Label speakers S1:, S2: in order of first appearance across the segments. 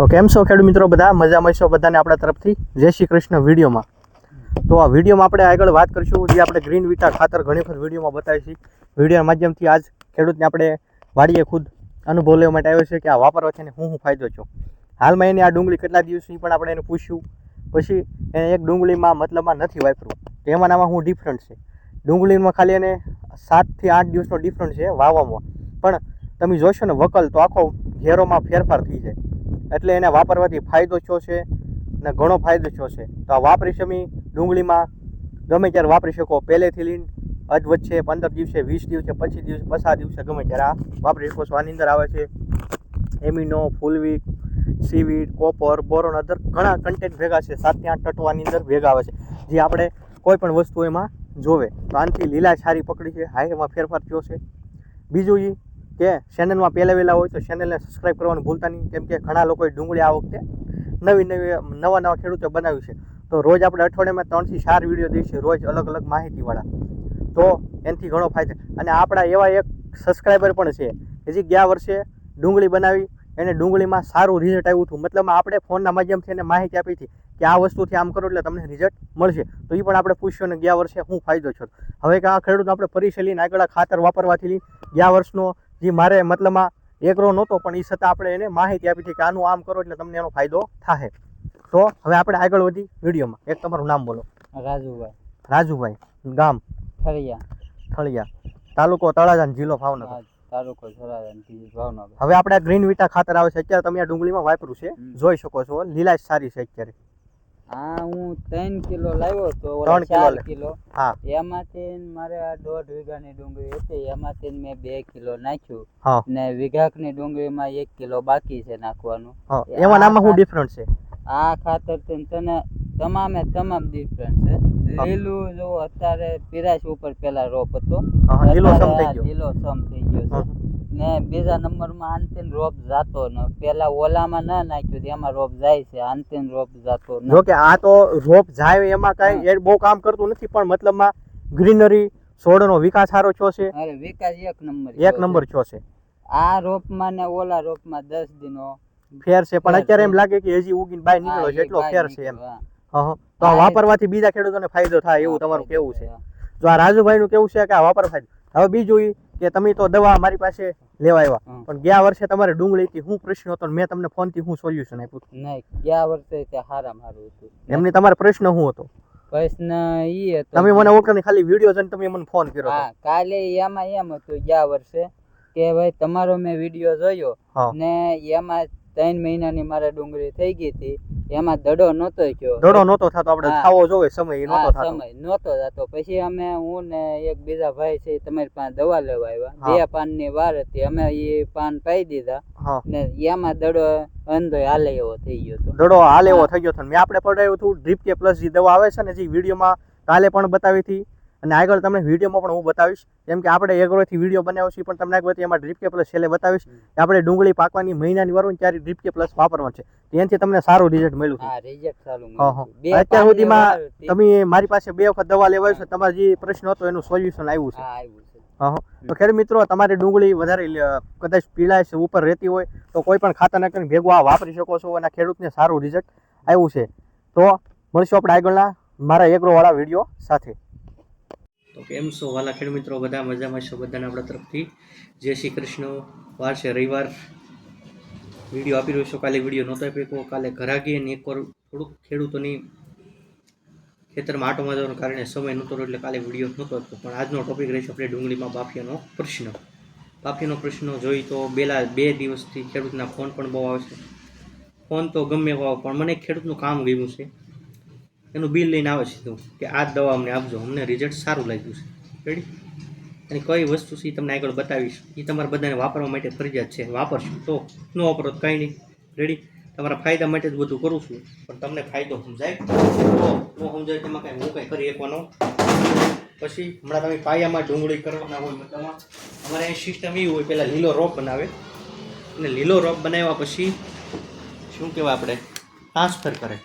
S1: તો કેમ છો ખેડૂત મિત્રો, બધા મજામાં છો? બધાને આપણા તરફથી જય શ્રી કૃષ્ણ. વિડીયોમાં તો આ વિડીયોમાં આપણે આગળ વાત કરીશું જે આપણે ગ્રીન વિટા ખાતર ઘણી વખત વિડીયોમાં બતાવીએ છીએ. વિડીયોના માધ્યમથી આજ ખેડૂતને આપણે વાડીએ ખુદ અનુભવ લેવા માટે આવ્યો છે કે આ વાપરવાથી એને શું ફાયદો છે. હાલમાં એની આ ડુંગળી કેટલા દિવસની પણ આપણે એને પૂછ્યું, પછી એને એક ડુંગળીમાં મતલબમાં નથી વાપર્યું તો એમાં આમાં શું ડિફરન્સ છે. ડુંગળીમાં ખાલી એને 7 થી 8 દિવસનો ડિફરન્સ છે વાવવામાં, પણ તમે જોશો ને વકલ તો આખો ઘેરોમાં ફેરફાર થઈ જાય. એટલે એને વાપરવાથી ફાયદો થયો છે ને ઘણો ફાયદો થયો છે. તો આ વાપરી તમે ડુંગળીમાં ગમે ત્યારે વાપરી શકો, પહેલેથી લઈને અધ વચ્ચે 15 દિવસે, 20 દિવસે, 25 દિવસે, 50 દિવસે ગમે ત્યારે આ વાપરી શકો છો. આની અંદર આવે છે એમિનો, ફૂલવીટ, સીવીડ, કોપર, બોરોન, અધર ઘણા કન્ટેન્ટ ભેગા છે. 7 થી 8 તત્વો આની અંદર ભેગા આવે છે જે આપણે કોઈ પણ વસ્તુ એમાં જોવે. તો આનાથી લીલા છારી પકડી છે, હાઈટમાં ફેરફાર થયો છે. બીજું એ કે ચેનલમાં પહેલા વહેલા હોય તો ચેનલને સબસ્ક્રાઈબ કરવાનું ભૂલતા નહીં, કેમ કે ઘણા લોકોએ ડુંગળી આ વખતે નવા ખેડૂતો બનાવ્યું છે. તો રોજ આપણે અઠવાડિયામાં 3 થી 4 વિડીયો દઈશું, રોજ અલગ અલગ માહિતીવાળા. તો એનાથી ઘણો ફાયદો. અને આપણા એવા એક સબસ્ક્રાઈબર પણ છે કે જે ગયા વર્ષે ડુંગળી બનાવી, એને ડુંગળીમાં સારું રિઝલ્ટ આવ્યું હતું. મતલબ આપણે ફોનના માધ્યમથી એને માહિતી આપી હતી કે આ વસ્તુથી આમ કરો એટલે તમને રિઝલ્ટ મળશે. તો એ પણ આપણે પૂછ્યું ને ગયા વર્ષે શું ફાયદો છે. હવે કે આ ખેડૂત આપણે પરિચય લઈને આગળ ખાતર વાપરવાથી લઈને ગયા વર્ષનો જે મારે મતલબમાં એગ્રો નહોતો, પણ એ છતાં આપણે એને માહિતી આપી હતી કે આનું આમ કરો એટલે તમને એનો ફાયદો થાય. તો હવે આપણે આગળ વધી વિડીયોમાં. એક તમારું નામ બોલો.
S2: રાજુભાઈ.
S1: રાજુભાઈ, ગામ થળિયા, તાલુકો તળાજા, જિલ્લો ભાવનગર.
S2: તાલુકો તળાજા, ભાવનગર.
S1: હવે આપણે આ ગ્રીન વિટા ખાતર આવે છે, અત્યારે તમે આ ડુંગળીમાં વાપર્યું છે, જોઈ શકો છો લીલાશ સારી છે અત્યારે.
S2: હા, હું 3 કિલો લાવ્યો તો
S1: 3
S2: કિલો.
S1: હા,
S2: એમાંથી મારે આ 1.5 વીઘાની ડુંગળી હતી, એમાંથી મેં 2 કિલો નાખ્યું.
S1: હા,
S2: ને વીઘાની ડુંગળીમાં 1 કિલો બાકી છે નાખવાનું.
S1: હા. એમાં નામાં શું ડિફરન્સ છે?
S2: આ ખાતર તને તમામ ડિફરન્સ છે. લીલું જો અત્યારે પીરાશ ઉપર પેલા રોપ હતો,
S1: લીલો સમ થઈ ગયો.
S2: લીલો સમ થઈ ગયો છે. ને બીજા નંબરમાં આંતેન રોપ જાતો ન, પેલા ઓલામાં ના નાખ્યું એમાં રોપ જાય છે, આંતેન રોપ જાતો ન.
S1: જો કે આ તો રોપ જાય એમાં કઈ એ બહુ કામ કરતું નથી, પણ મતલબમાં ગ્રીનરી છોડનો વિકાસ સારો થયો છે.
S2: અરે વિકાસ એક
S1: નંબર થયો છે.
S2: આ રોપમાં ને ઓલા રોપમાં 10 દિનો
S1: ફેર છે, પણ અત્યારે એમ લાગે કે હજી ઉગીને બહાર નીકળ્યો છે એટલો ફેર છે એમ. તો આ વાપરવાથી બીજા ખેડૂતોને ફાયદો થાય એવું તમારું કેવું છે? જો આ રાજુભાઈનું કેવું છે કે આ વાપર ફાયદો. હવે બીજું એ કે તમે તો દવા મારી પાસે લેવા આવ્યા, પણ ગયા વર્ષે તમારે ડુંગળીથી શું પ્રશ્ન હતો, મેં તમને ફોનથી શું સોલ્યુશન આપ્યું?
S2: નહીં, ગયા વર્ષે તે સારું હતું.
S1: એમની તમારો પ્રશ્ન શું હતો?
S2: પ્રશ્ન ઈ હતો,
S1: તમે મને ઓળખની ખાલી વિડીયો જોઈને તમે મને ફોન કર્યો.
S2: હા, કાલે એમાં એમ હતું ગયા વર્ષે કે ભાઈ તમારો મેં વિડીયો જોયો ને એમાં 3 મહિનાની મારે ડુંગળી થઈ ગઈ હતી, એમાં દડો નહોતો થયો.
S1: દડો નહોતો થતો, આપણે થાવો જોવે સમય નહોતો થતો.
S2: સમય નહોતો થતો. પછી અમે હું ને એક બીજા ભાઈ છે તમારી પાસે દવા લેવા આવ્યા. 2 પાનની વાર હતી, અમે એ પાન પાઈ દીધા ને એમાં દડો અંધો હાલે એવો થઈ ગયો હતો.
S1: દડો હાલે એવો થઈ ગયો હતો. મેં આપણે પડાવ્યું હતું ડ્રીપ કે પ્લસ જે દવા આવે છે ને, જે વિડીયોમાં કાલે પણ બતાવી હતી અને આગળ તમને વિડીયોમાં પણ હું બતાવીશ. કેમ કે આપણે એગ્રોથી વિડીયો બનાવ્યો છે, પણ તમને આગળ એમાં ડ્રીપ કે પ્લસ છેલ્લે બતાવીશ કે આપણે ડુંગળી પાકવાની મહિનાની વાર હોય ત્યારે ડ્રીપ કે પ્લસ વાપરવાનું છે. એનાથી તમને સારું રિઝલ્ટ મળ્યું છે.
S2: હા, રિઝલ્ટ સારું મળ્યું.
S1: અત્યાર સુધીમાં તમે મારી પાસે 2 વખત દવા લેવાય છે, તમારો જે પ્રશ્ન હતો એનું સોલ્યુશન આવ્યું છે. તો ખેડૂત મિત્રો, તમારી ડુંગળી વધારે કદાચ પીળાશ ઉપર રહેતી હોય તો કોઈ પણ ખાતર નાખીને ભેગું આ વાપરી શકો છો અને ખેડૂતને સારું રિઝલ્ટ આવ્યું છે. તો મળશું આપણે આગળના મારા એગ્રો વાળા વિડીયો સાથે. તો કેમ છો વાલા ખેડૂત મિત્રો, બધા મજામાં છો? બધાને આપણા તરફથી જય શ્રી કૃષ્ણ. વાર છે રવિવાર, વિડીયો આપી રહ્યો છું. કાલે વિડીયો નહોતો આપ્યો, કાલે ઘરાગી અને એક વાર થોડુંક ખેડૂતોની ખેતરમાં આંટો મારવાના કારણે સમય નહોતો એટલે કાલે વિડીયો નહોતો આપ્યો. પણ આજનો ટોપિક રહેશે આપણે ડુંગળીમાં બાફિયાનો પ્રશ્ન. બાફિયાનો પ્રશ્ન જોઈ તો 2 દિવસથી ખેડૂતના ફોન પણ બહુ આવે છે. ફોન તો ગમે એવો આવે, પણ મને ખેડૂતનું કામ ગમ્યું છે. એનું બિલ લઈને આવે છે કે આ દવા અમને આપજો, અમને રિઝલ્ટ સારું લાગ્યું છે. રેડી? અને કઈ વસ્તુ છે એ તમને આગળ બતાવીશ. એ તમારે બધાને વાપરવા માટે ફરજિયાત છે. વાપરશું તો ન વાપરો તો કંઈ નહીં. રેડી? તમારા ફાયદા માટે જ બધું કરું છું, પણ તમને ફાયદો સમજાય તો ન સમજાય તેમાં કાંઈ હું કંઈ કરી શકવાનો. પછી હમણાં તમે પાયામાં ડુંગળી કરવાના હોય, મતલબ અમારે અહીં સિસ્ટમ એવી હોય, પહેલાં લીલો રોપ બનાવે અને લીલો રોપ બનાવ્યા પછી શું કહેવાય આપણે ટ્રાન્સફર કરે,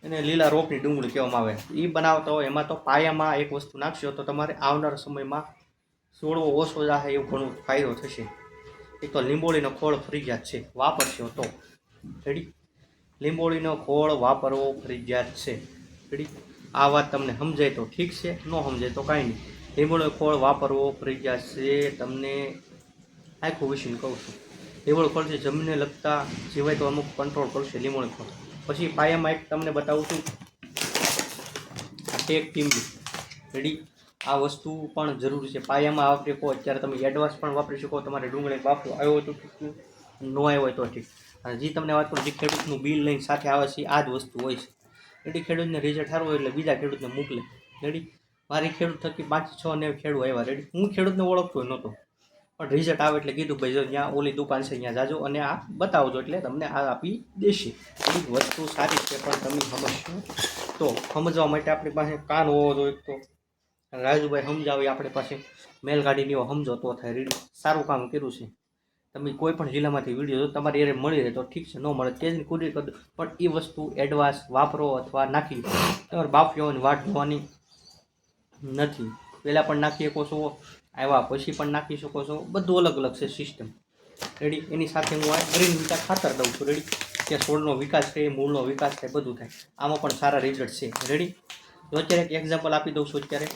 S1: એને લીલા રોપની ડુંગળી કહેવામાં આવે. એ બનાવતા હોય એમાં તો પાયામાં એક વસ્તુ નાખશો તો તમારે આવનારા સમયમાં છોડવો ઓછો જાય એવું ઘણું ફાયદો થશે. એક તો લીંબોળીનો ખોળ ફરજિયાત છે, વાપરશો તો. રેડી. લીંબોળીનો ખોળ વાપરવો ફરજિયાત છે. રેડી. આ વાત તમને સમજાય તો ઠીક છે, ન સમજાય તો કાંઈ નહીં. લીંબોળીનો ખોળ વાપરવો ફરજિયાત છે. તમને આખું વિશે કહું છું. લીંબોળી ખોળ છે જમીનને લગતા સિવાય તો અમુક કંટ્રોલ કરશે લીંબોળી ખોળ. પછી પાયામાં એક તમને બતાવું છું, ટેક ટીમલી. રેડી. આ વસ્તુ પણ જરૂરી છે. પાયામાં વાપરી શકો, અત્યારે તમે એડવાન્સ પણ વાપરી શકો. તમારે ડુંગળી બાફો આવ્યો હોય તો ઠીક, ન આવ્યો હોય તો ઠીક. અને જે તમને વાત કરું, જે ખેડૂતનું બિલ લઈને સાથે આવે છે આ જ વસ્તુ હોય છે. રેડી. ખેડૂતને રિઝલ્ટ સારું હોય એટલે બીજા ખેડૂતને મોકલે. રેડી. મારી ખેડૂત થકી 5, 6 ને ખેડૂત આવ્યા. રેડી. હું ખેડૂતને ઓળખતો નહોતો, પણ રિઝલ્ટ આવે એટલે કીધું ભાઈ જો ત્યાં ઓલી દુકાન છે ત્યાં જાજો અને આ બતાવજો એટલે તમને આ આપી દેશે. બધી વસ્તુ સારી છે, પણ તમે સમજશો તો. સમજવા માટે આપણી પાસે કાન હોવો જોઈએ. તો રાજુભાઈ સમજાવે આપણી પાસે મેલગાડીની સમજો તો થાય. રેડી. સારું કામ કર્યું છે. તમે કોઈ પણ જિલ્લામાંથી વિડીયો જો તમારી એરે મળી રહે તો ઠીક છે, ન મળે તે જ કુરિયર કરી દો. પણ એ વસ્તુ એડવાન્સ વાપરો અથવા નાખી તમારે બાફીઓની વાટ જોવાની નથી. પહેલાં પણ નાખી શકો છો, આવ્યા પછી પણ નાખી શકો છો. બધું અલગ અલગ છે સિસ્ટમ. રેડી. એની સાથે હું આ ગ્રીન વિટા ખાતર દઉં છું. રેડી. કે છોડનો વિકાસ થાય, મૂળનો વિકાસ થાય, બધું થાય. આમાં પણ સારા રિઝલ્ટ છે. રેડી. તો અત્યારે એક એક્ઝામ્પલ આપી દઉં છું. અત્યારે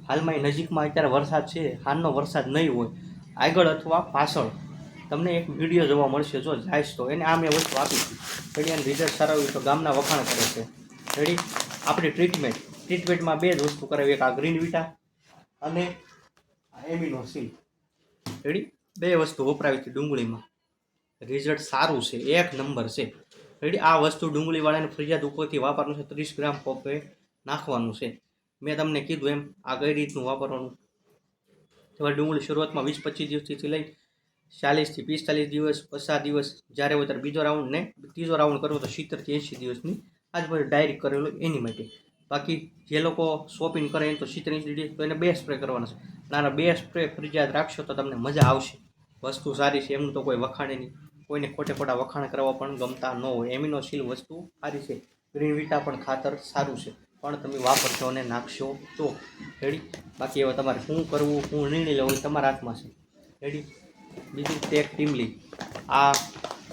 S1: હાલમાં નજીકમાં અત્યારે વરસાદ છે, હાલનો વરસાદ નહીં હોય, આગળ અથવા પાછળ તમને એક વિડીયો જોવા મળશે. જો જાય તો એને આ મેં વસ્તુ આપી હતી. રેડી. અને રિઝલ્ટ સારા હોય તો ગામના વખાણ કરે છે. રેડી. આપણી ટ્રીટમેન્ટમાં 2 જ વસ્તુ કરાવી, એક આ ગ્રીન વિટા અને એમિનો સીલ. રેડી. 2 વસ્તુ વપરાવી હતી ડુંગળીમાં. રિઝલ્ટ સારું છે, 1 નંબર છે. રેડી. આ વસ્તુ ડુંગળીવાળાને ફરજિયાત ઉપરથી વાપરવાનું છે. 30 ગ્રામ પપ્પે નાખવાનું છે. મેં તમને કીધું એમ આ કઈ રીતનું વાપરવાનું. તમારી ડુંગળી શરૂઆતમાં 20-25 દિવસથી લઈ 40 થી 45 દિવસ, 50 દિવસ જ્યારે હોય ત્યારે બીજો રાઉન્ડ ને ત્રીજો રાઉન્ડ કરવો તો 70 થી 80 દિવસની આજુબાજુ ડાયરેક્ટ કરેલો એની માટે. બાકી જે લોકો શોપિંગ કરે એને તો 70 દિવસ તો એને 2 સ્પ્રે કરવાના છે. નાના 2 સ્પ્રે ફરજિયાત રાખશો તો તમને મજા આવશે. વસ્તુ સારી છે, એમનું તો કોઈ વખાણે નહીં. કોઈને ખોટા વખાણ કરવા પણ ગમતા ન હોય. એમિનો સીલ વસ્તુ સારી છે. ગ્રીન વિટા પણ ખાતર સારું છે, પણ તમે વાપરશો અને નાખશો તો. રેડી. બાકી હવે તમારે શું કરવું, શું નિર્ણય લેવો એ તમારા હાથમાં છે. રેડી. બીજું ટેક ટીમલી. આ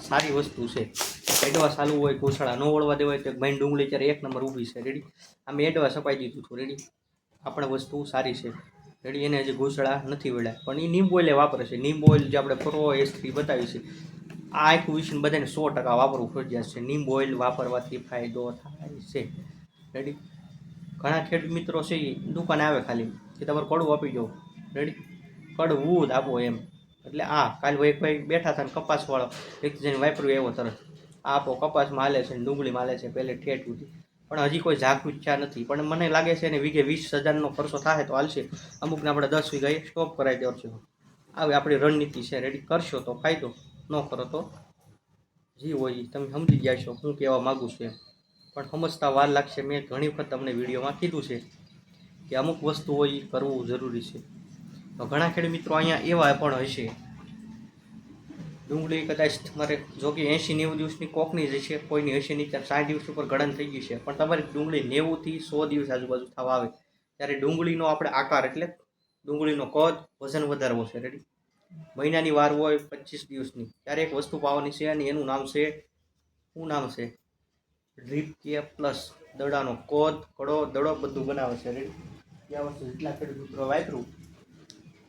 S1: સારી વસ્તુ છે. એડવા ચાલુ હોય, ઘોસડા ન વળવા દેવાય તો ભાઈ ડુંગળી અત્યારે 1 નંબર ઊભી છે. રેડી. આમે એડવા સપાઈ દીધું હતું. રેડી. આપણે વસ્તુ સારી છે. રેડી. એને હજી ઘોસડા નથી વળ્યા, પણ એ નીમ ઓઇલે વાપરે છે. નીમ ઓઇલ જે આપણે પ્રો S3 બતાવી છે, આ આખું વિષય બધાને 100% વાપરવું ફરજિયાત છે. નીમ ઓઇલ વાપરવાથી ફાયદો થાય છે. રેડી. ઘણા ખેડૂત મિત્રો છે એ દુકાને આવે ખાલી કે તમારે કડવું આપી જાઓ. રેડી. કડવું જ આપો એમ. એટલે કાલ એક ભાઈ બેઠા હતા ને કપાસવાળો એક જઈને વાપર્યું એવો તરત આપો કપાસમાં હાલે છે, ડુંગળીમાં હાલે છે પહેલે ઠેઠ સુધી. પણ હજી કોઈ જાગૃત થયા નથી. પણ મને લાગે છે ને વીઘે 20,000નો ખર્ચો થાય તો હાલશે. અમુકને આપણે 10 વીઘાએ સ્ટોપ કરાવી દેવો. આવી આપણી રણનીતિ છે. રેડી. કરશો તો ફાયદો, ન કરો તો જી હોય. તમે સમજી ગયા છો હું કહેવા માગું છું એમ. પણ સમજતા વાર લાગશે. મેં ઘણી વખત તમને વિડીયોમાં કીધું છે કે અમુક વસ્તુ હોય એ કરવું જરૂરી છે. તો ઘણા ખેડૂત મિત્રો અહીંયા એવા પણ હશે, ડુંગળી કદાચ તમારે જો કે 80-90 દિવસની કોકની જ છે, કોઈની 80 60 દિવસ ઉપર ગળન થઈ ગઈ છે, પણ તમારી ડુંગળી 90 થી 100 દિવસ આજુબાજુ થવા આવે ત્યારે ડુંગળીનો આપણે આકાર એટલે ડુંગળીનો કદ વજન વધારવો છે. રેડી. મહિનાની વાર હોય 25 દિવસની ત્યારે એક વસ્તુ પાવાની છે અને એનું નામ છે, શું નામ છે, ડ્રીપ કે પ્લસ. દડાનો કદ, કડો, દડો બધું બનાવે છે. રેડી. આ વસ્તુ જેટલા ખેડૂત મિત્રો વાપરું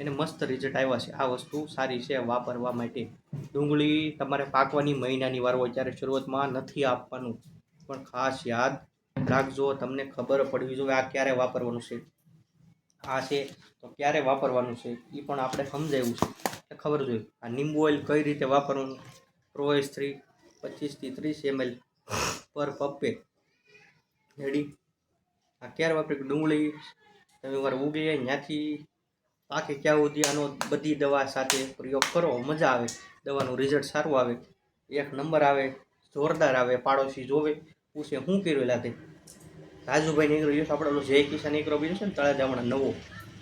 S1: એને મસ્ત રિઝલ્ટ આવ્યા છે. આ વસ્તુ સારી છે વાપરવા માટે. ડુંગળી તમારે પાકવાની મહિનાની વાર હોય ત્યારે શરૂઆતમાં નથી આપવાનું, પણ ખાસ યાદ રાખજો. તમને ખબર પડવી જોઈએ આ ક્યારે વાપરવાનું છે. આ છે તો ક્યારે વાપરવાનું છે એ પણ આપણે સમજાવ્યું છે, ખબર જોઈએ. આ નીંબુ ઓઇલ કઈ રીતે વાપરવાનું. પ્રો S3 25 થી 30 ml પર પપ્પે. રેડી. આ ક્યારે વાપરે ડુંગળી તમે વાર ઉગે ત્યાંથી પાકે ક્યાં સુધી આનો બધી દવા સાથે પ્રયોગ કરો, મજા આવે. દવાનું રિઝલ્ટ સારું આવે, 1 નંબર આવે, જોરદાર આવે. પાડોશી જોવે પૂછે શું કર્યું લાગે. રાજુભાઈ નીકળ્યો યશ આપણે જય કિસાન નીકળો બીજો છે ને તળાજા હમણાં નવો,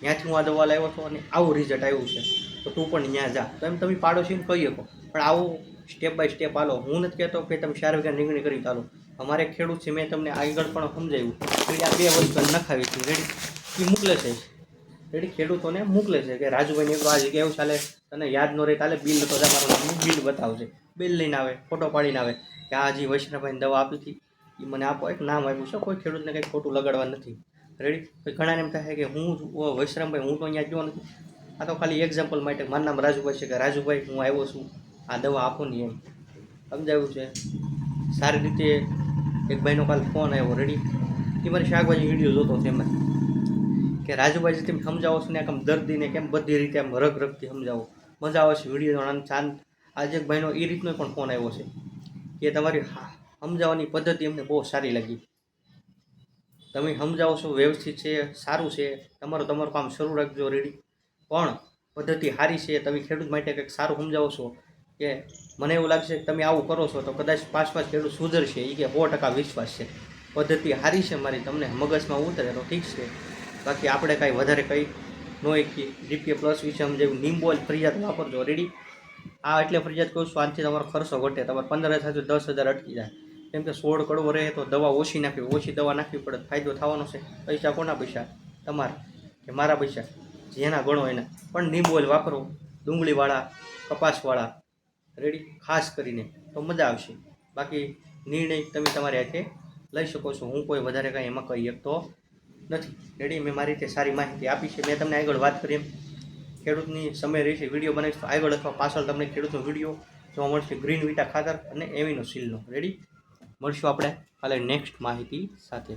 S1: ત્યાંથી હું આ દવા લાવ્યો હતો અને આવું રિઝલ્ટ આવ્યું છે, તો તું પણ ત્યાં જા. તો એમ તમે પાડોશીને કહી શકો. પણ આવું સ્ટેપ બાય સ્ટેપ હાલો. હું નથી કહેતો કે તમે 4 વીઘા નીકળી કરી ચાલો. અમારે ખેડૂત છે, મેં તમને આગળ પણ સમજાવ્યું કે આ 2 વસ્તુ નખાવી હતી. રેડી. એ મોકલે છે રેડી ખેડૂતોને મોકલે છે કે રાજુભાઈને એક આ જગ્યાએ એવું ચાલે, તને યાદ ન રહે તાલે બિલ તો તમારું નામનું બિલ બતાવશે, બિલ લઈને આવે, ફોટો પાડીને આવે કે આ જે વૈષ્ણવભાઈને દવા આપી હતી એ મને આપો, એક નામ આપ્યું છે, કોઈ ખેડૂતને કંઈ ખોટું લગાડવા નથી. રેડી. તો ઘણાને એમ થાય કે હું વૈષ્ણવભાઈ હું તો અહીંયા ગયો નથી, આ તો ખાલી એક્ઝામ્પલ માટે મારું નામ રાજુભાઈ છે કે રાજુભાઈ હું આવ્યો છું, આ દવા આપો ને એમ સમજાવ્યું છે સારી રીતે. એક ભાઈનો કાલ ફોન આવ્યો, રેડી, એ મારી શાકભાજી વિડીયો જોતો હતો એમાં કે રાજુભાઈ તમે સમજાવો છો ને કેમ દર્દીને કેમ બધી રીતે આમ રગ રગથી સમજાવો, મજા આવે છે વિડીયો ચાંદ. આજે એક ભાઈનો એ રીતનો પણ ફોન આવ્યો છે કે તમારી સમજાવવાની પદ્ધતિ અમને બહુ સારી લાગી, તમે સમજાવો છો વ્યવસ્થિત છે, સારું છે, તમારું કામ શરૂ રાખજો. રેડી. પણ પદ્ધતિ સારી છે, તમે ખેડૂત માટે કંઈક સારું સમજાવો છો કે મને એવું લાગશે કે તમે આવું કરો છો તો કદાચ 5 ખેડૂત સુધરશે, એ કે 100% વિશ્વાસ છે. પદ્ધતિ સારી છે મારી, તમને મગજમાં ઉતરે તો ઠીક છે, બાકી આપણે કાંઈ વધારે કંઈ ન એકીએ. DPA પ્લસ વિશે સમજાવ્યું. નિમ્બોલ ફરિયાદ વાપરજો. રેડી. આ એટલે ફરિયાદ કહું છું, આનાથી તમારો ખર્ચો ઘટે, તમારે 15,000 10,000 અટકી જાય. કેમ કે છોડ કડવો રહે તો દવા ઓછી નાખવી, ઓછી દવા નાખવી પડે, ફાયદો થવાનો છે. પૈસા કોના પૈસા? તમારા કે મારા પૈસા? જેના ગણો એના. પણ નિમ્બોલ વાપરો, ડુંગળીવાળા, કપાસવાળા. રેડી. ખાસ કરીને તો મજા આવશે. બાકી નિર્ણય તમે તમારી હાથે લઈ શકો છો, હું કોઈ વધારે કાંઈ એમાં કહી શકતો નથી. રેડી. મેં મારી રીતે સારી માહિતી આપી છે, મેં તમને આગળ વાત કરી એમ ખેડૂતની સમય રહેશે વિડીયો બનાવીશ તો આગળ અથવા પાછળ તમને ખેડૂતનો વિડીયો જોવા મળશે, ગ્રીન વિટા ખાતર અને એમિનો સીલનો. રેડી. મળશું આપણે કાલે નેક્સ્ટ માહિતી સાથે.